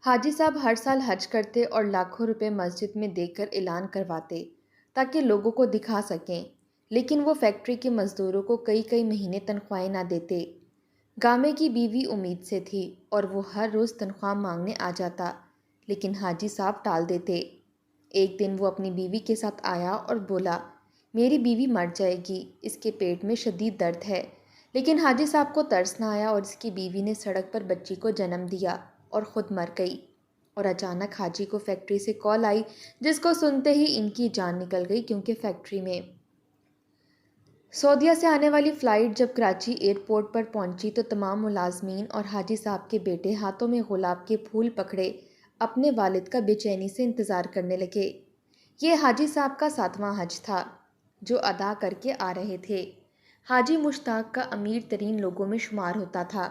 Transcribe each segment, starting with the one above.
حاجی صاحب ہر سال حج کرتے اور لاکھوں روپے مسجد میں دے کر اعلان کرواتے تاکہ لوگوں کو دکھا سکیں، لیکن وہ فیکٹری کے مزدوروں کو کئی کئی مہینے تنخواہیں نہ دیتے۔ گامے کی بیوی امید سے تھی اور وہ ہر روز تنخواہ مانگنے آ جاتا، لیکن حاجی صاحب ٹال دیتے۔ ایک دن وہ اپنی بیوی کے ساتھ آیا اور بولا، میری بیوی مر جائے گی، اس کے پیٹ میں شدید درد ہے۔ لیکن حاجی صاحب کو ترس نہ آیا اور اس کی بیوی نے سڑک پر بچی کو جنم دیا اور خود مر گئی۔ اور اچانک حاجی کو فیکٹری سے کال آئی، جس کو سنتے ہی ان کی جان نکل گئی، کیونکہ فیکٹری میں سعودیہ سے آنے والی فلائٹ جب کراچی ایئرپورٹ پر پہنچی تو تمام ملازمین اور حاجی صاحب کے بیٹے ہاتھوں میں گلاب کے پھول پکڑے اپنے والد کا بے چینی سے انتظار کرنے لگے۔ یہ حاجی صاحب کا 7واں حج تھا جو ادا کر کے آ رہے تھے۔ حاجی مشتاق کا امیر ترین لوگوں میں شمار ہوتا تھا۔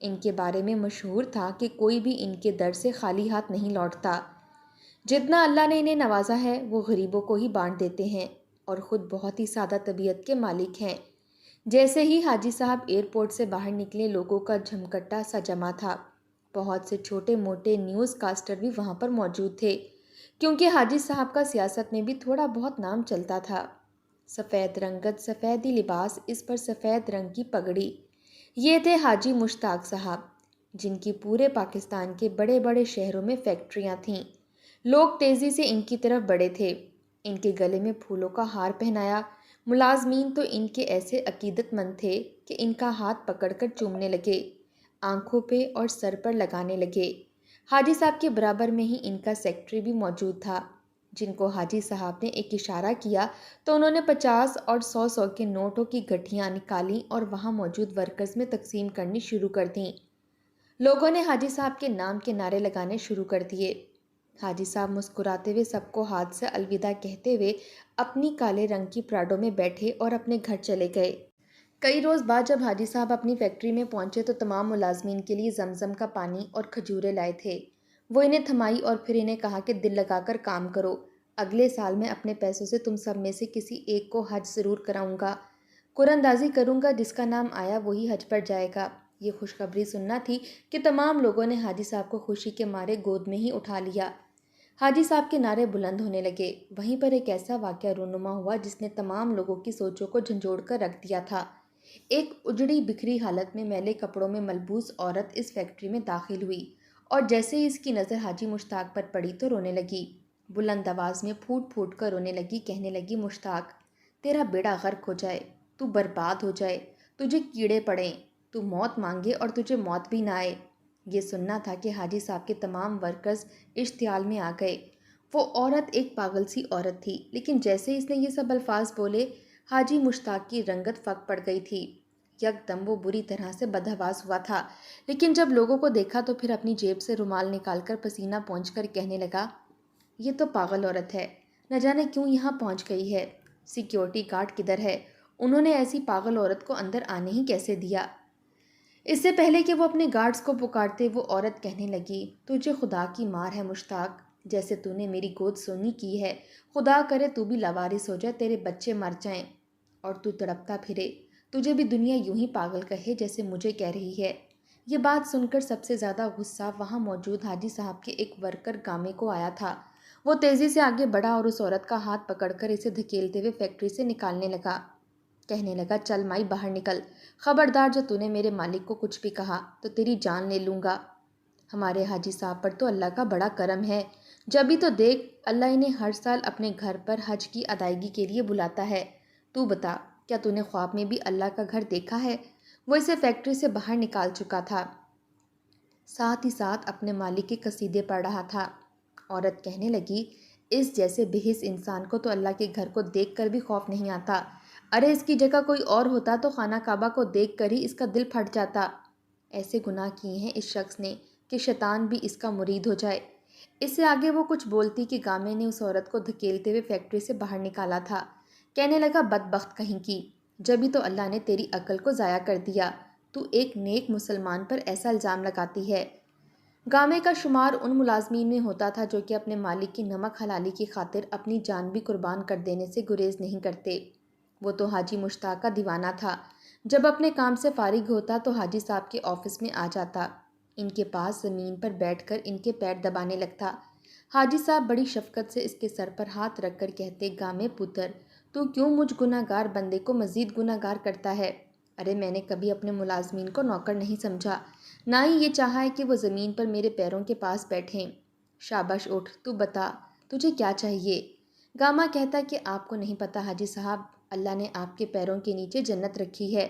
ان کے بارے میں مشہور تھا کہ کوئی بھی ان کے در سے خالی ہاتھ نہیں لوٹتا۔ جتنا اللہ نے انہیں نوازا ہے وہ غریبوں کو ہی بانٹ دیتے ہیں اور خود بہت ہی سادہ طبیعت کے مالک ہیں۔ جیسے ہی حاجی صاحب ایئرپورٹ سے باہر نکلے، لوگوں کا جھمکٹا سا جمع تھا۔ بہت سے چھوٹے موٹے نیوز کاسٹر بھی وہاں پر موجود تھے، کیونکہ حاجی صاحب کا سیاست میں بھی تھوڑا بہت نام چلتا تھا۔ سفید رنگت، سفیدی لباس، اس پر سفید رنگ کی پگڑی، یہ تھے حاجی مشتاق صاحب، جن کی پورے پاکستان کے بڑے بڑے شہروں میں فیکٹریاں تھیں۔ لوگ تیزی سے ان کی طرف بڑھے تھے، ان کے گلے میں پھولوں کا ہار پہنایا۔ ملازمین تو ان کے ایسے عقیدت مند تھے کہ ان کا ہاتھ پکڑ کر چومنے لگے، آنکھوں پہ اور سر پر لگانے لگے۔ حاجی صاحب کے برابر میں ہی ان کا سیکٹری بھی موجود تھا، جن کو حاجی صاحب نے ایک اشارہ کیا تو انہوں نے 50 اور 100 کے نوٹوں کی گٹھیاں نکالیں اور وہاں موجود ورکرز میں تقسیم کرنی شروع کر دیں۔ لوگوں نے حاجی صاحب کے نام کے نعرے لگانے شروع کر دیے۔ حاجی صاحب مسکراتے ہوئے سب کو ہاتھ سے الوداع کہتے ہوئے اپنی کالے رنگ کی پراڈو میں بیٹھے اور اپنے گھر چلے گئے۔ کئی روز بعد جب حاجی صاحب اپنی فیکٹری میں پہنچے تو تمام ملازمین کے لیے زمزم کا پانی اور کھجوریں لائے تھے۔ وہ انہیں تھمائی اور پھر انہیں کہا کہ دل لگا کر کام کرو، اگلے سال میں اپنے پیسوں سے تم سب میں سے کسی ایک کو حج ضرور کراؤں گا، قرعہ کروں گا، جس کا نام آیا وہی حج پر جائے گا۔ یہ خوشخبری سننا تھی کہ تمام لوگوں نے حاجی صاحب کو خوشی کے مارے گود میں ہی اٹھا لیا۔ حاجی صاحب کے نعرے بلند ہونے لگے۔ وہیں پر ایک ایسا واقعہ رونما ہوا جس نے تمام لوگوں کی سوچوں کو جھنجھوڑ کر رکھ دیا تھا۔ ایک اجڑی بکھری حالت میں میلے کپڑوں میں ملبوس عورت اس فیکٹری میں داخل ہوئی اور جیسے ہی اس کی نظر حاجی مشتاق پر پڑی تو رونے لگی، بلند آواز میں پھوٹ پھوٹ کر رونے لگی، کہنے لگی، مشتاق، تیرا بیڑا غرق ہو جائے، تو برباد ہو جائے، تجھے کیڑے پڑیں، تو موت مانگے اور تجھے موت بھی نہ آئے۔ یہ سننا تھا کہ حاجی صاحب کے تمام ورکرز اشتعال میں آ گئے۔ وہ عورت ایک پاگل سی عورت تھی، لیکن جیسے اس نے یہ سب الفاظ بولے، حاجی مشتاق کی رنگت فک پڑ گئی تھی۔ یکدم وہ بری طرح سے بدحواس ہوا تھا، لیکن جب لوگوں کو دیکھا تو پھر اپنی جیب سے رومال نکال کر پسینہ پونچھ کر کہنے لگا، یہ تو پاگل عورت ہے، نہ جانے کیوں یہاں پہنچ گئی ہے، سیکیورٹی گارڈ کدھر ہے، انہوں نے ایسی پاگل عورت کو اندر آنے ہی کیسے دیا؟ اس سے پہلے کہ وہ اپنے گارڈز کو پکارتے وہ عورت کہنے لگی، تجھے خدا کی مار ہے مشتاق، جیسے تو نے میری گود سونی کی ہے، خدا کرے تو بھی لاوارث ہو جائے، تیرے بچے مر جائیں اور تو تڑپتا پھرے، تجھے بھی دنیا یوں ہی پاگل کہے جیسے مجھے کہہ رہی ہے۔ یہ بات سن کر سب سے زیادہ غصہ وہاں موجود حاجی صاحب کے ایک ورکر گامے کو آیا تھا۔ وہ تیزی سے آگے بڑھا اور اس عورت کا ہاتھ پکڑ کر اسے دھکیلتے ہوئے فیکٹری سے نکالنے لگا، کہنے لگا، چل مائی باہر نکل، خبردار جو تو نے میرے مالک کو کچھ بھی کہا تو تیری جان لے لوں گا۔ ہمارے حاجی صاحب پر تو اللہ کا بڑا کرم ہے، جبھی تو دیکھ اللہ انہیں ہر سال اپنے گھر پر حج کی ادائیگی کے لیے بلاتا ہے۔ تو بتا، کیا تو نے خواب میں بھی اللہ کا گھر دیکھا ہے؟ وہ اسے فیکٹری سے باہر نکال چکا تھا، ساتھ ہی ساتھ اپنے مالک کے قصیدے پڑھ رہا تھا۔ عورت کہنے لگی، اس جیسے بہس انسان کو تو اللہ کے گھر کو دیکھ کر بھی خوف نہیں آتا، ارے اس کی جگہ کوئی اور ہوتا تو خانہ کعبہ کو دیکھ کر ہی اس کا دل پھٹ جاتا۔ ایسے گناہ کیے ہیں اس شخص نے کہ شیطان بھی اس کا مرید ہو جائے۔ اس سے آگے وہ کچھ بولتی کہ گامے نے اس عورت کو دھکیلتے ہوئے فیکٹری سے باہر نکالا تھا، کہنے لگا، بدبخت کہیں کی، جبھی تو اللہ نے تیری عقل کو ضائع کر دیا، تو ایک نیک مسلمان پر ایسا الزام لگاتی ہے۔ گامے کا شمار ان ملازمین میں ہوتا تھا جو کہ اپنے مالک کی نمک حلالی کی خاطر اپنی جان بھی قربان کر دینے سے گریز نہیں کرتے۔ وہ تو حاجی مشتاق کا دیوانہ تھا، جب اپنے کام سے فارغ ہوتا تو حاجی صاحب کے آفس میں آ جاتا، ان کے پاس زمین پر بیٹھ کر ان کے پیر دبانے لگتا۔ حاجی صاحب بڑی شفقت سے اس کے سر پر ہاتھ رکھ کر کہتے، گامے پتر، تو کیوں مجھ گناہ گار بندے کو مزید گناہ گار کرتا ہے؟ ارے میں نے کبھی اپنے ملازمین کو نوکر نہیں سمجھا، نہ ہی یہ چاہا ہے کہ وہ زمین پر میرے پیروں کے پاس بیٹھیں۔ شاباش اٹھ، تو بتا تجھے کیا چاہیے؟ گاما کہتا کہ آپ کو نہیں پتہ حاجی صاحب، اللہ نے آپ کے پیروں کے نیچے جنت رکھی ہے،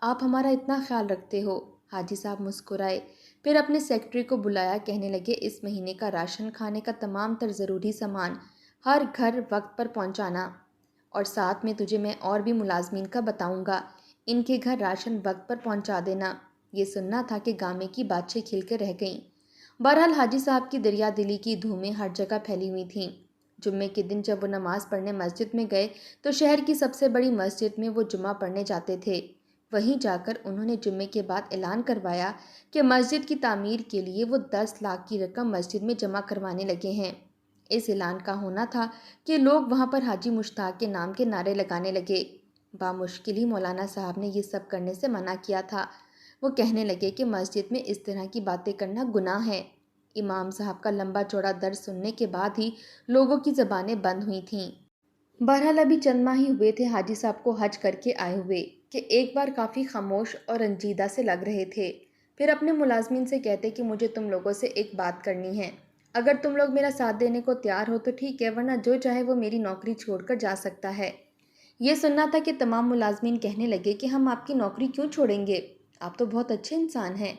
آپ ہمارا اتنا خیال رکھتے ہو۔ حاجی صاحب مسکرائے، پھر اپنے سیکرٹری کو بلایا، کہنے لگے اس مہینے کا راشن کھانے کا تمام تر ضروری سامان ہر گھر وقت پر پہنچانا، اور ساتھ میں تجھے میں اور بھی ملازمین کا بتاؤں گا، ان کے گھر راشن وقت پر پہنچا دینا۔ یہ سننا تھا کہ گامے کی باتیں کھل کے رہ گئیں۔ بہرحال حاجی صاحب کی دریا دلی کی دھومیں ہر جگہ پھیلی ہوئی تھیں۔ جمعے کے دن جب وہ نماز پڑھنے مسجد میں گئے تو شہر کی سب سے بڑی مسجد میں وہ جمعہ پڑھنے جاتے تھے۔ وہیں جا کر انہوں نے جمعے کے بعد اعلان کروایا کہ مسجد کی تعمیر کے لیے وہ 10 لاکھ کی رقم مسجد میں جمع کروانے لگے ہیں۔ اس اعلان کا ہونا تھا کہ لوگ وہاں پر حاجی مشتاق کے نام کے نعرے لگانے لگے۔ بامشکل ہی مولانا صاحب نے یہ سب کرنے سے منع کیا تھا۔ وہ کہنے لگے کہ مسجد میں اس طرح کی باتیں کرنا گناہ ہے۔ امام صاحب کا لمبا چوڑا درس سننے کے بعد ہی لوگوں کی زبانیں بند ہوئی تھیں۔ بہرحال ابھی چند ماہ ہی ہوئے تھے حاجی صاحب کو حج کر کے آئے ہوئے کہ ایک بار کافی خاموش اور رنجیدہ سے لگ رہے تھے۔ پھر اپنے ملازمین سے کہتے کہ مجھے تم لوگوں سے ایک بات کرنی ہے، اگر تم لوگ میرا ساتھ دینے کو تیار ہو تو ٹھیک ہے، ورنہ جو چاہے وہ میری نوکری چھوڑ کر جا سکتا ہے۔ یہ سننا تھا کہ تمام ملازمین کہنے لگے کہ ہم آپ کی نوکری کیوں چھوڑیں گے، آپ تو بہت اچھے انسان ہیں۔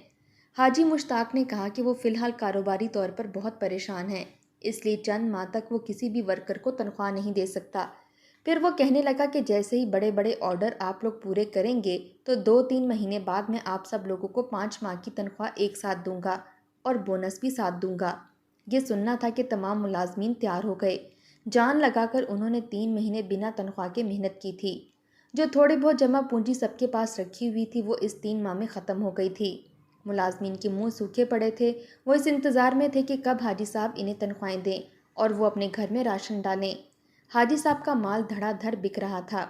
حاجی مشتاق نے کہا کہ وہ فی الحال کاروباری طور پر بہت پریشان ہیں، اس لیے چند ماہ تک وہ کسی بھی ورکر کو تنخواہ نہیں دے سکتا۔ پھر وہ کہنے لگا کہ جیسے ہی بڑے بڑے آرڈر آپ لوگ پورے کریں گے تو 2-3 مہینے بعد میں آپ سب لوگوں کو 5 ماہ کی تنخواہ ایک ساتھ دوں گا اور بونس بھی ساتھ دوں گا۔ یہ سننا تھا کہ تمام ملازمین تیار ہو گئے۔ جان لگا کر انہوں نے 3 مہینے بنا تنخواہ کے محنت کی تھی۔ جو تھوڑے بہت جمع پونجی سب کے پاس رکھی ہوئی تھی وہ اس 3 ماہ میں ختم ہو گئی تھی۔ ملازمین کے منہ سوکھے پڑے تھے، وہ اس انتظار میں تھے کہ کب حاجی صاحب انہیں تنخواہیں دیں اور وہ اپنے گھر میں راشن ڈالیں۔ حاجی صاحب کا مال دھڑا دھڑ بک رہا تھا،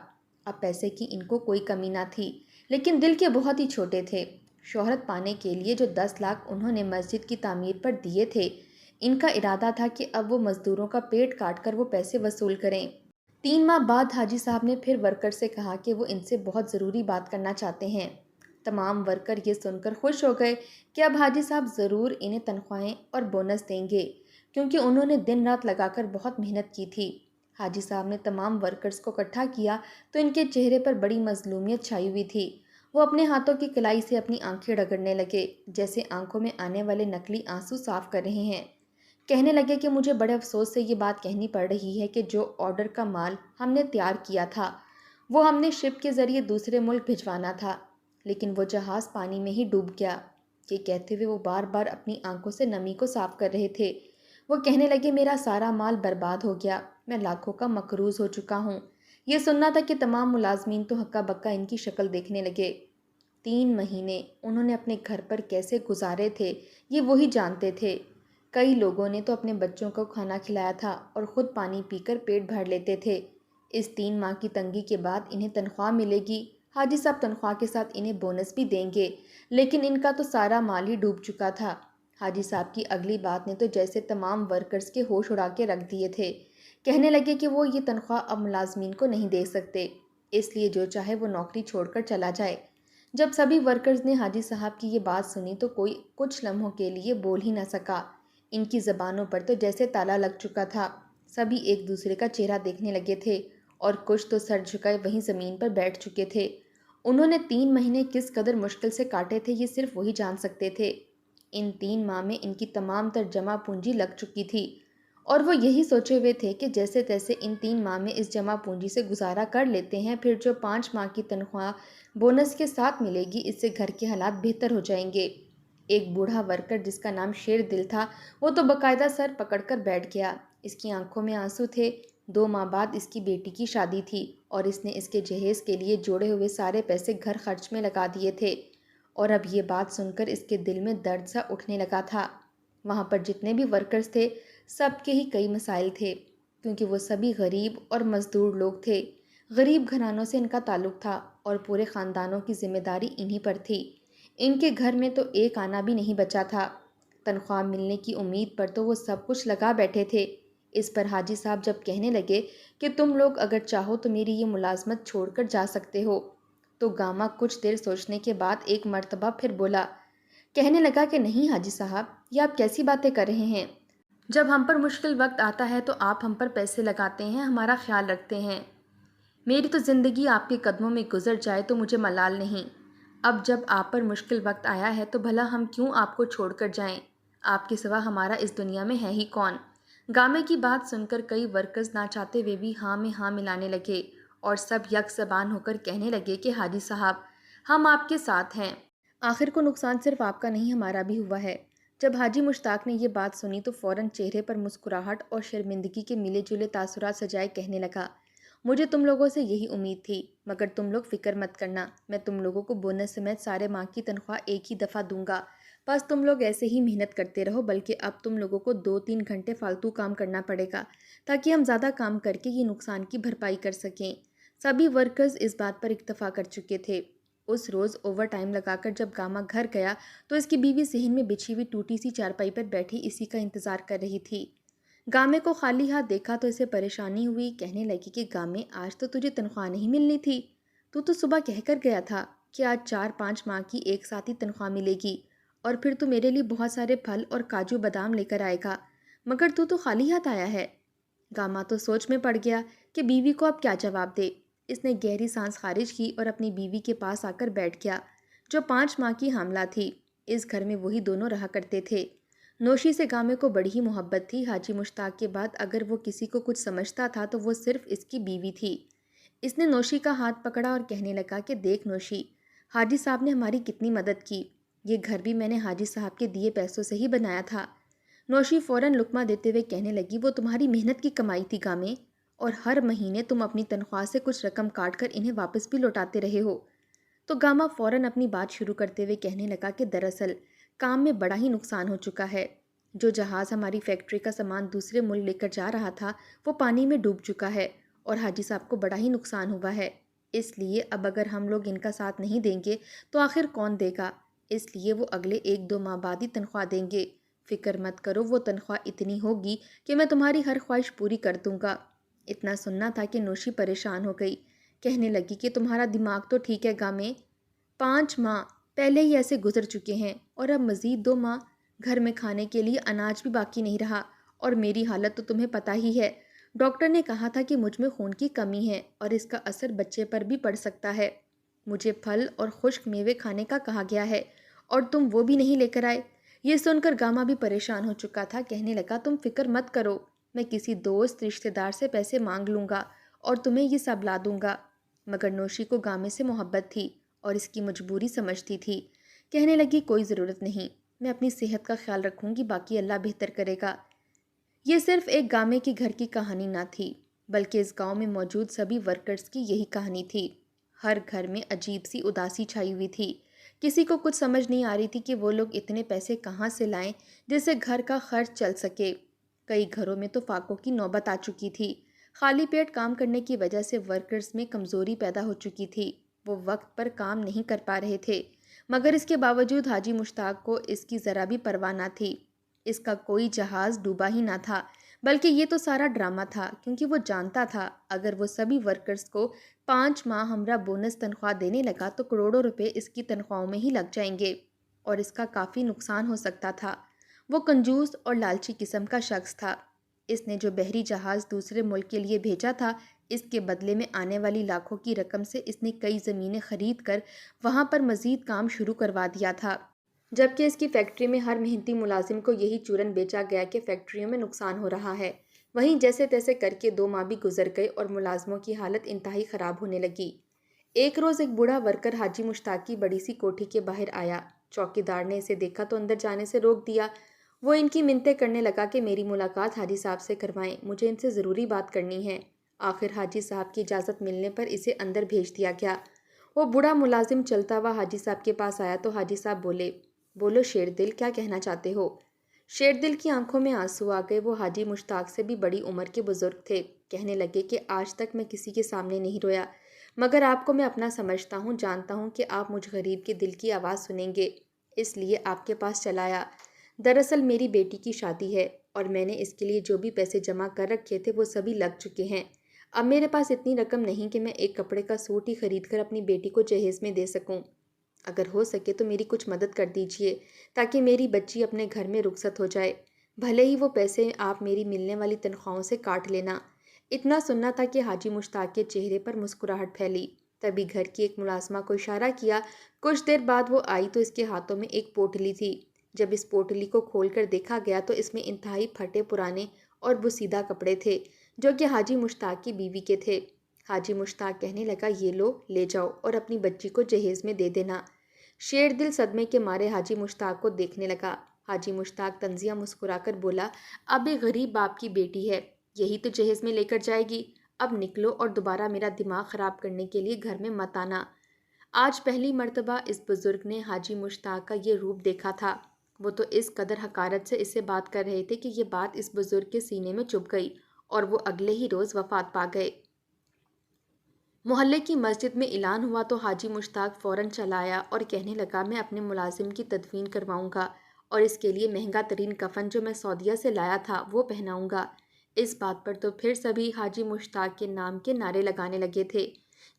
اب پیسے کی ان کو کوئی کمی نہ تھی، لیکن دل کے بہت ہی چھوٹے تھے۔ شہرت پانے کے لیے جو 10 لاکھ انہوں نے مسجد کی تعمیر پر دیے تھے، ان کا ارادہ تھا کہ اب وہ مزدوروں کا پیٹ کاٹ کر وہ پیسے وصول کریں۔ 3 ماہ بعد حاجی صاحب نے پھر ورکر سے کہا کہ وہ ان سے بہت ضروری بات کرنا چاہتے ہیں۔ تمام ورکر یہ سن کر خوش ہو گئے کہ اب حاجی صاحب ضرور انہیں تنخواہیں اور بونس دیں گے، کیونکہ انہوں نے دن رات لگا کر بہت محنت کی تھی۔ حاجی صاحب نے تمام ورکرز کو اکٹھا کیا تو ان کے چہرے پر بڑی مظلومیت چھائی ہوئی تھی۔ وہ اپنے ہاتھوں کی کلائی سے اپنی آنکھیں رگڑنے لگے، جیسے آنکھوں میں آنے والے نقلی آنسو صاف کر رہے ہیں۔ کہنے لگے کہ مجھے بڑے افسوس سے یہ بات کہنی پڑ رہی ہے کہ جو آرڈر کا مال ہم نے تیار کیا تھا وہ ہم نے شپ کے ذریعے دوسرے ملک بھجوانا تھا، لیکن وہ جہاز پانی میں ہی ڈوب گیا۔ یہ کہتے ہوئے وہ بار بار اپنی آنکھوں سے نمی کو صاف کر رہے تھے۔ وہ کہنے لگے میرا سارا مال برباد ہو گیا، میں لاکھوں کا مقروض ہو چکا ہوں۔ یہ سننا تھا کہ تمام ملازمین تو ہکا بکا ان کی شکل دیکھنے لگے۔ 3 مہینے انہوں نے اپنے گھر پر کیسے گزارے تھے یہ وہی جانتے تھے۔ کئی لوگوں نے تو اپنے بچوں کو کھانا کھلایا تھا اور خود پانی پی کر پیٹ بھر لیتے تھے۔ اس 3 ماہ کی تنگی کے بعد انہیں تنخواہ ملے گی، حاجی صاحب تنخواہ کے ساتھ انہیں بونس بھی دیں گے، لیکن ان کا تو سارا مال ہی ڈوب چکا تھا۔ حاجی صاحب کی اگلی بات نے تو جیسے تمام ورکرز کے ہوش اڑا کے رکھ دیے تھے۔ کہنے لگے کہ وہ یہ تنخواہ اب ملازمین کو نہیں دے سکتے، اس لیے جو چاہے وہ نوکری چھوڑ کر چلا جائے۔ جب سبھی ورکرز نے حاجی صاحب کی یہ بات سنی تو کوئی کچھ لمحوں کے لیے بول ہی نہ سکا۔ ان کی زبانوں پر تو جیسے تالا لگ چکا تھا۔ سبھی ایک دوسرے کا چہرہ دیکھنے لگے تھے اور کچھ تو سر جھکائے وہیں زمین پر بیٹھ چکے تھے۔ انہوں نے 3 مہینے کس قدر مشکل سے کاٹے تھے یہ صرف وہی جان سکتے تھے۔ ان 3 ماہ میں ان کی تمام تر جمع پونجی لگ چکی تھی اور وہ یہی سوچے ہوئے تھے کہ جیسے تیسے ان 3 ماہ میں اس جمع پونجی سے گزارا کر لیتے ہیں، پھر جو 5 ماہ کی تنخواہ بونس کے ساتھ ملے گی اس سے گھر کے حالات بہتر ہو جائیں گے۔ ایک بوڑھا ورکر جس کا نام شیر دل تھا وہ تو باقاعدہ سر پکڑ کر بیٹھ گیا۔ اس کی آنکھوں میں آنسو تھے۔ 2 ماہ بعد اس کی بیٹی کی شادی تھی اور اس نے اس کے جہیز کے لیے جوڑے ہوئے سارے پیسے گھر خرچ میں لگا دیے تھے، اور اب یہ بات سن کر اس کے دل میں درد سا اٹھنے لگا تھا۔ وہاں پر جتنے بھی ورکرز تھے سب کے ہی کئی مسائل تھے، کیونکہ وہ سبھی غریب اور مزدور لوگ تھے۔ غریب گھرانوں سے ان کا تعلق تھا اور پورے خاندانوں کی ذمہ داری انہی پر تھی۔ ان کے گھر میں تو ایک آنا بھی نہیں بچا تھا۔ تنخواہ ملنے کی امید پر تو وہ سب کچھ لگا بیٹھے تھے۔ اس پر حاجی صاحب جب کہنے لگے کہ تم لوگ اگر چاہو تو میری یہ ملازمت چھوڑ کر جا سکتے ہو، تو گاما کچھ دیر سوچنے کے بعد ایک مرتبہ پھر بولا، کہنے لگا کہ نہیں حاجی صاحب، یہ آپ کیسی باتیں کر رہے ہیں؟ جب ہم پر مشکل وقت آتا ہے تو آپ ہم پر پیسے لگاتے ہیں، ہمارا خیال رکھتے ہیں۔ میری تو زندگی آپ کے قدموں میں گزر جائے تو مجھے ملال نہیں۔ اب جب آپ پر مشکل وقت آیا ہے تو بھلا ہم کیوں آپ کو چھوڑ کر جائیں؟ آپ کے سوا ہمارا اس دنیا میں ہے ہی کون؟ گامے کی بات سن کر کئی ورکرز نہ چاہتے ہوئے بھی ہاں میں ہاں ملانے لگے اور سب یک زبان ہو کر کہنے لگے کہ حاجی صاحب، ہم آپ کے ساتھ ہیں۔ آخر کو نقصان صرف آپ کا نہیں ہمارا بھی ہوا ہے۔ جب حاجی مشتاق نے یہ بات سنی تو فوراً چہرے پر مسکراہٹ اور شرمندگی کے ملے جلے تاثرات سجائے کہنے لگا، مجھے تم لوگوں سے یہی امید تھی، مگر تم لوگ فکر مت کرنا، میں تم لوگوں کو بونس سمیت سارے ماہ کی تنخواہ ایک ہی دفعہ دوں گا۔ بس تم لوگ ایسے ہی محنت کرتے رہو، بلکہ اب تم لوگوں کو 2-3 گھنٹے فالتو کام کرنا پڑے گا تاکہ ہم زیادہ کام کر کے یہ نقصان کی بھرپائی کر سکیں۔ سبھی ورکرز اس بات پر اتفاق کر چکے تھے۔ اس روز اوور ٹائم لگا کر جب گاما گھر گیا تو اس کی بیوی صحن میں بچھی ہوئی ٹوٹی سی چارپائی پر بیٹھی اسی کا انتظار کر رہی تھی۔ گامے کو خالی ہاتھ دیکھا تو اسے پریشانی ہوئی، کہنے لگی کہ گامے، آج تو تجھے تنخواہ نہیں ملنی تھی، تو صبح کہہ کر گیا تھا کہ آج 4-5 ماہ کی ایک ساتھ ہی تنخواہ ملے گی، اور پھر تو میرے لیے بہت سارے پھل اور کاجو بادام لے کر آئے گا، مگر تو خالی ہاتھ آیا ہے۔ گاما تو سوچ میں پڑ گیا کہ بیوی کو اب کیا جواب دے۔ اس نے گہری سانس خارج کی اور اپنی بیوی کے پاس آ کر بیٹھ گیا، جو 5 ماہ کی حاملہ تھی۔ اس گھر میں وہی دونوں رہا کرتے تھے۔ نوشی سے گامے کو بڑی ہی محبت تھی۔ حاجی مشتاق کے بعد اگر وہ کسی کو کچھ سمجھتا تھا تو وہ صرف اس کی بیوی تھی۔ اس نے نوشی کا ہاتھ پکڑا اور کہنے لگا کہ دیکھ نوشی، حاجی صاحب نے ہماری کتنی مدد کی، یہ گھر بھی میں نے حاجی صاحب کے دیے پیسوں سے ہی بنایا تھا۔ نوشی فوراً لقمہ دیتے ہوئے کہنے لگی، وہ تمہاری محنت کی کمائی تھی گامے، اور ہر مہینے تم اپنی تنخواہ سے کچھ رقم کاٹ کر انہیں واپس بھی لوٹاتے رہے ہو۔ تو گاما فوراً اپنی بات شروع کرتے ہوئے کہنے لگا کہ دراصل کام میں بڑا ہی نقصان ہو چکا ہے۔ جو جہاز ہماری فیکٹری کا سامان دوسرے ملک لے کر جا رہا تھا وہ پانی میں ڈوب چکا ہے، اور حاجی صاحب کو بڑا ہی نقصان ہوا ہے۔ اس لیے اب اگر ہم لوگ ان کا ساتھ نہیں دیں گے تو آخر کون دے گا؟ اس لیے وہ اگلے 1-2 ماہ بعد ہی تنخواہ دیں گے۔ فکر مت کرو، وہ تنخواہ اتنی ہوگی کہ میں تمہاری ہر خواہش پوری کر دوں گا۔ اتنا سننا تھا کہ نوشی پریشان ہو گئی، کہنے لگی کہ تمہارا دماغ تو ٹھیک ہے گامے، 5 ماہ پہلے ہی ایسے گزر چکے ہیں، اور اب مزید 2 ماہ گھر میں کھانے کے لیے اناج بھی باقی نہیں رہا، اور میری حالت تو تمہیں پتہ ہی ہے۔ ڈاکٹر نے کہا تھا کہ مجھ میں خون کی کمی ہے اور اس کا اثر بچے پر بھی پڑ سکتا ہے۔ مجھے پھل اور خشک میوے کھانے کا کہا گیا ہے، اور تم وہ بھی نہیں لے کر آئے۔ یہ سن کر گاما بھی پریشان ہو چکا تھا، کہنے لگا تم فکر مت کرو، میں کسی دوست رشتہ دار سے پیسے مانگ لوں گا اور تمہیں یہ سب لا دوں گا۔ مگر نوشی کو گامے سے محبت تھی اور اس کی مجبوری سمجھتی تھی، کہنے لگی کوئی ضرورت نہیں، میں اپنی صحت کا خیال رکھوں گی، باقی اللہ بہتر کرے گا۔ یہ صرف ایک گامے کی گھر کی کہانی نہ تھی، بلکہ اس گاؤں میں موجود سبھی ورکرز کی یہی کہانی تھی۔ ہر گھر میں عجیب سی اداسی چھائی ہوئی تھی۔ کسی کو کچھ سمجھ نہیں آ رہی تھی کہ وہ لوگ اتنے پیسے کہاں سے لائیں جس سے گھر کا خرچ چل سکے۔ کئی گھروں میں تو فاقوں کی نوبت آ چکی تھی۔ خالی پیٹ کام کرنے کی وجہ سے ورکرز میں کمزوری پیدا ہو چکی تھی، وہ وقت پر کام نہیں کر پا رہے تھے، مگر اس کے باوجود حاجی مشتاق کو اس کی ذرا بھی پرواہ نہ تھی۔ اس کا کوئی جہاز ڈوبا ہی نہ تھا، بلکہ یہ تو سارا ڈرامہ تھا، کیونکہ وہ جانتا تھا اگر وہ سبھی ورکرز کو 5 ماہ ہمراہ بونس تنخواہ دینے لگا تو کروڑوں روپے اس کی تنخواہوں میں ہی لگ جائیں گے، اور اس کا کافی نقصان ہو سکتا تھا۔ وہ کنجوس اور لالچی قسم کا شخص تھا۔ اس نے جو بحری جہاز دوسرے ملک کے لیے بھیجا تھا، اس کے بدلے میں آنے والی لاکھوں کی رقم سے اس نے کئی زمینیں خرید کر وہاں پر مزید کام شروع کروا دیا تھا، جبکہ اس کی فیکٹری میں ہر محنتی ملازم کو یہی چورن بیچا گیا کہ فیکٹریوں میں نقصان ہو رہا ہے۔ وہیں جیسے تیسے کر کے 2 ماہ بھی گزر گئے اور ملازموں کی حالت انتہائی خراب ہونے لگی۔ ایک روز ایک بوڑھا ورکر حاجی مشتاق کی بڑی سی کوٹھی کے باہر آیا۔ چوکیدار نے اسے دیکھا تو اندر جانے سے روک دیا۔ وہ ان کی منتیں کرنے لگا کہ میری ملاقات حاجی صاحب سے کروائیں، مجھے ان سے ضروری بات کرنی ہے۔ آخر حاجی صاحب کی اجازت ملنے پر اسے اندر بھیج دیا گیا۔ وہ بوڑھا ملازم چلتا ہوا حاجی صاحب کے پاس آیا تو حاجی صاحب بولے، بولو شیر دل، کیا کہنا چاہتے ہو؟ شیر دل کی آنکھوں میں آنسو آ گئے۔ وہ حاجی مشتاق سے بھی بڑی عمر کے بزرگ تھے، کہنے لگے کہ آج تک میں کسی کے سامنے نہیں رویا، مگر آپ کو میں اپنا سمجھتا ہوں، جانتا ہوں کہ آپ مجھ غریب کے دل کی آواز سنیں گے، اس لیے آپ کے پاس چلایا۔ دراصل میری بیٹی کی شادی ہے اور میں نے اس کے لیے جو بھی پیسے جمع کر رکھے تھے وہ سبھی لگ چکے ہیں۔ اب میرے پاس اتنی رقم نہیں کہ میں ایک کپڑے کا سوٹ ہی خرید کر اپنی بیٹی کو جہیز میں دے سکوں۔ اگر ہو سکے تو میری کچھ مدد کر دیجئے تاکہ میری بچی اپنے گھر میں رخصت ہو جائے، بھلے ہی وہ پیسے آپ میری ملنے والی تنخواہوں سے کاٹ لینا۔ اتنا سننا تھا کہ حاجی مشتاق کے چہرے پر مسکراہٹ پھیلی۔ تبھی گھر کی ایک ملازمہ کو اشارہ کیا۔ کچھ دیر بعد وہ آئی تو اس کے ہاتھوں میں ایک پوٹلی تھی۔ جب اس پوٹلی کو کھول کر دیکھا گیا تو اس میں انتہائی پھٹے پرانے اور بوسیدہ کپڑے تھے جو کہ حاجی مشتاق کی بیوی کے تھے۔ حاجی مشتاق کہنے لگا، یہ لو، لے جاؤ اور اپنی بچی کو جہیز میں دے دینا۔ شیر دل صدمے کے مارے حاجی مشتاق کو دیکھنے لگا۔ حاجی مشتاق طنزیہ مسکرا کر بولا، اب ایک غریب باپ کی بیٹی ہے، یہی تو جہیز میں لے کر جائے گی۔ اب نکلو اور دوبارہ میرا دماغ خراب کرنے کے لیے گھر میں مت آنا۔ آج پہلی مرتبہ اس بزرگ نے حاجی مشتاق کا یہ روپ دیکھا تھا۔ وہ تو اس قدر حقارت سے اس سے بات کر رہے تھے کہ یہ بات اس بزرگ کے سینے میں چبھ گئی اور وہ اگلے ہی روز وفات پا گئے۔ محلے کی مسجد میں اعلان ہوا تو حاجی مشتاق فوراً چلا آیا اور کہنے لگا، میں اپنے ملازم کی تدفین کرواؤں گا اور اس کے لیے مہنگا ترین کفن جو میں سعودیہ سے لایا تھا وہ پہناؤں گا۔ اس بات پر تو پھر سبھی حاجی مشتاق کے نام کے نعرے لگانے لگے تھے،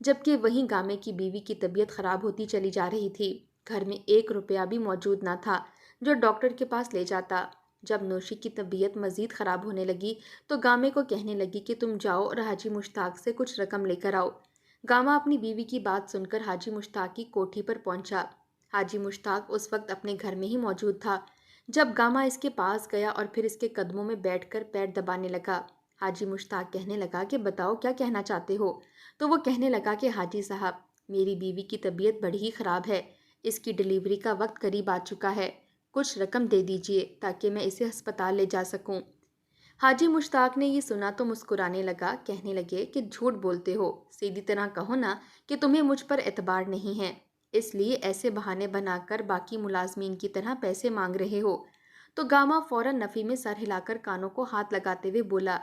جبکہ وہیں گامے کی بیوی کی طبیعت خراب ہوتی چلی جا رہی تھی۔ گھر میں 1 روپیہ بھی موجود نہ تھا جو ڈاکٹر کے پاس لے جاتا۔ جب نوشی کی طبیعت مزید خراب ہونے لگی تو گامے کو کہنے لگی کہ تم جاؤ اور حاجی مشتاق سے کچھ رقم لے کر آؤ۔ گاما اپنی بیوی کی بات سن کر حاجی مشتاق کی کوٹھی پر پہنچا۔ حاجی مشتاق اس وقت اپنے گھر میں ہی موجود تھا۔ جب گاما اس کے پاس گیا اور پھر اس کے قدموں میں بیٹھ کر پیر دبانے لگا، حاجی مشتاق کہنے لگا کہ بتاؤ کیا کہنا چاہتے ہو؟ تو وہ کہنے لگا کہ حاجی صاحب، میری بیوی کی طبیعت بڑی ہی خراب ہے، اس کی ڈیلیوری کا وقت قریب آ چکا ہے، کچھ رقم دے دیجئے تاکہ میں اسے ہسپتال لے جا سکوں۔ حاجی مشتاق نے یہ سنا تو مسکرانے لگا، کہنے لگے کہ جھوٹ بولتے ہو، سیدھی طرح کہو نا کہ تمہیں مجھ پر اعتبار نہیں ہے، اس لیے ایسے بہانے بنا کر باقی ملازمین کی طرح پیسے مانگ رہے ہو۔ تو گاما فوراً نفی میں سر ہلا کر کانوں کو ہاتھ لگاتے ہوئے بولا،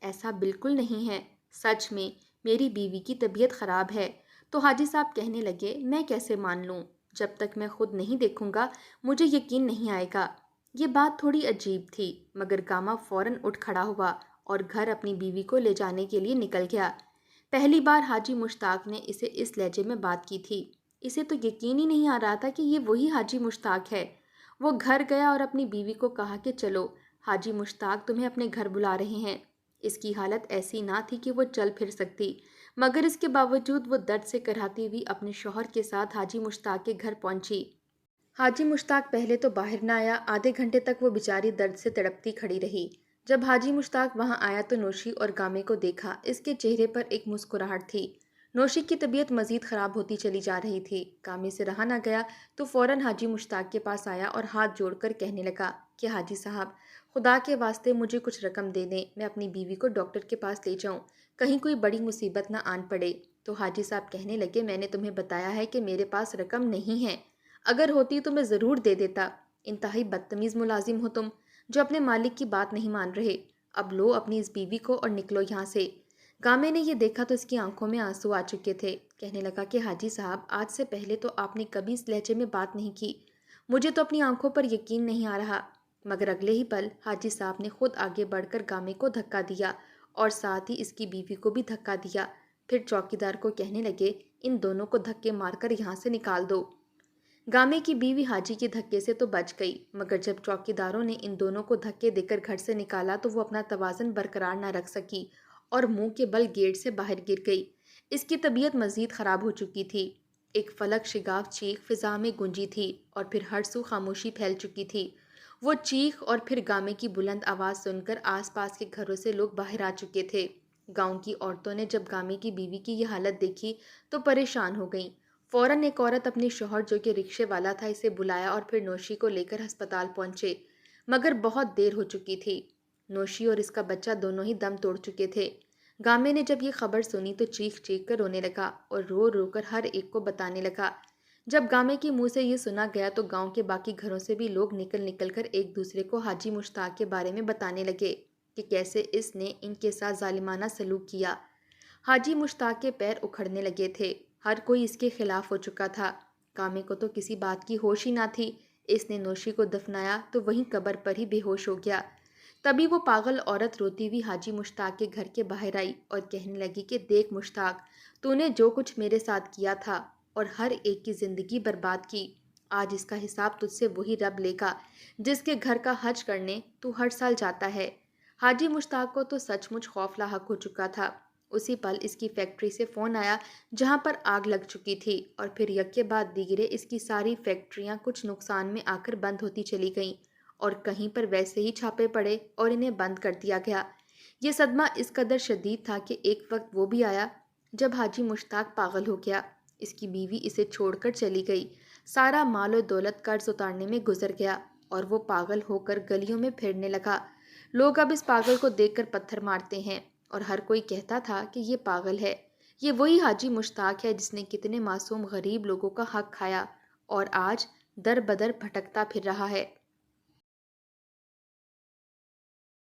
ایسا بالکل نہیں ہے، سچ میں میری بیوی کی طبیعت خراب ہے۔ تو حاجی صاحب کہنے لگے، میں کیسے مان لوں؟ جب تک میں خود نہیں دیکھوں گا مجھے یقین نہیں آئے گا۔ یہ بات تھوڑی عجیب تھی، مگر گاما فوراً اٹھ کھڑا ہوا اور گھر اپنی بیوی کو لے جانے کے لیے نکل گیا۔ پہلی بار حاجی مشتاق نے اسے اس لہجے میں بات کی تھی۔ اسے تو یقین ہی نہیں آ رہا تھا کہ یہ وہی حاجی مشتاق ہے۔ وہ گھر گیا اور اپنی بیوی کو کہا کہ چلو، حاجی مشتاق تمہیں اپنے گھر بلا رہے ہیں۔ اس کی حالت ایسی نہ تھی کہ وہ چل پھر سکتی، مگر اس کے باوجود وہ درد سے کراہتی ہوئی اپنے شوہر کے ساتھ حاجی مشتاق کے گھر پہنچی۔ حاجی مشتاق پہلے تو باہر نہ آیا، آدھے گھنٹے تک وہ بیچاری درد سے تڑپتی کھڑی رہی۔ جب حاجی مشتاق وہاں آیا تو نوشی اور گامے کو دیکھا، اس کے چہرے پر ایک مسکراہٹ تھی۔ نوشی کی طبیعت مزید خراب ہوتی چلی جا رہی تھی۔ گامے سے رہا نہ گیا تو فوراً حاجی مشتاق کے پاس آیا اور ہاتھ جوڑ کر کہنے لگا کہ حاجی صاحب، خدا کے واسطے مجھے کچھ رقم دے دیں، میں اپنی بیوی کو ڈاکٹر کے پاس لے جاؤں، کہیں کوئی بڑی مصیبت نہ آن پڑے۔ تو حاجی صاحب کہنے لگے، میں نے تمہیں بتایا ہے کہ میرے پاس رقم نہیں ہے، اگر ہوتی تو میں ضرور دے دیتا۔ انتہائی بدتمیز ملازم ہو تم، جو اپنے مالک کی بات نہیں مان رہے۔ اب لو اپنی اس بیوی کو اور نکلو یہاں سے۔ گامے نے یہ دیکھا تو اس کی آنکھوں میں آنسو آ چکے تھے۔ کہنے لگا کہ حاجی صاحب، آج سے پہلے تو آپ نے کبھی اس لہجے میں بات نہیں کی، مجھے تو اپنی آنکھوں پر یقین نہیں آ رہا۔ مگر اگلے ہی پل حاجی صاحب نے خود آگے بڑھ کر گامے کو دھکا دیا اور ساتھ ہی اس کی بیوی کو بھی دھکا دیا۔ پھر چوکیدار کو کہنے لگے، ان دونوں کو دھکے مار کر یہاں سے نکال دو۔ گامے کی بیوی حاجی کے دھکے سے تو بچ گئی، مگر جب چوکیداروں نے ان دونوں کو دھکے دے کر گھر سے نکالا تو وہ اپنا توازن برقرار نہ رکھ سکی اور منہ کے بل گیٹ سے باہر گر گئی۔ اس کی طبیعت مزید خراب ہو چکی تھی۔ ایک فلک شگاف چیخ فضا میں گونجی تھی اور پھر ہر سو خاموشی پھیل چکی تھی۔ وہ چیخ اور پھر گامے کی بلند آواز سن کر آس پاس کے گھروں سے لوگ باہر آ چکے تھے۔ گاؤں کی عورتوں نے جب گامے کی بیوی کی یہ حالت دیکھی تو پریشان ہو گئیں۔ فوراً ایک عورت اپنے شوہر جو کہ رکشے والا تھا اسے بلایا اور پھر نوشی کو لے کر ہسپتال پہنچے، مگر بہت دیر ہو چکی تھی۔ نوشی اور اس کا بچہ دونوں ہی دم توڑ چکے تھے۔ گامے نے جب یہ خبر سنی تو چیخ چیخ کر رونے لگا اور رو رو کر ہر ایک کو بتانے لگا۔ جب گامے کے منہ سے یہ سنا گیا تو گاؤں کے باقی گھروں سے بھی لوگ نکل نکل کر ایک دوسرے کو حاجی مشتاق کے بارے میں بتانے لگے کہ کیسے اس نے ان کے ساتھ ظالمانہ سلوک کیا۔ حاجی مشتاق کے پیر اکھڑنے لگے تھے۔ ہر کوئی اس کے خلاف ہو چکا تھا۔ کامے کو تو کسی بات کی ہوش ہی نہ تھی۔ اس نے نوشی کو دفنایا تو وہیں قبر پر ہی بے ہوش ہو گیا۔ تبھی وہ پاگل عورت روتی ہوئی حاجی مشتاق کے گھر کے باہر آئی اور کہنے لگی کہ دیکھ مشتاق، تو نے جو کچھ میرے ساتھ کیا تھا اور ہر ایک کی زندگی برباد کی، آج اس کا حساب تجھ سے وہی رب لے گا جس کے گھر کا حج کرنے تو ہر سال جاتا ہے۔ حاجی مشتاق کو تو سچ مچ خوف لاحق ہو چکا تھا۔ اسی پل اس کی فیکٹری سے فون آیا جہاں پر آگ لگ چکی تھی، اور پھر یکے بعد دیگرے اس کی ساری فیکٹریاں کچھ نقصان میں آ کر بند ہوتی چلی گئیں، اور کہیں پر ویسے ہی چھاپے پڑے اور انہیں بند کر دیا گیا۔ یہ صدمہ اس قدر شدید تھا کہ ایک وقت وہ بھی آیا جب حاجی مشتاق پاگل ہو گیا۔ اس کی بیوی اسے چھوڑ کر چلی گئی۔ سارا مال و دولت قرض اتارنے میں گزر گیا اور وہ پاگل ہو کر گلیوں میں پھرنے لگا۔ لوگ اب اس پاگل کو دیکھ کر پتھر مارتے ہیں اور ہر کوئی کہتا تھا کہ یہ پاگل ہے۔ یہ وہی حاجی مشتاق ہے جس نے کتنے معصوم غریب لوگوں کا حق کھایا اور آج در بدر بھٹکتا پھر رہا ہے۔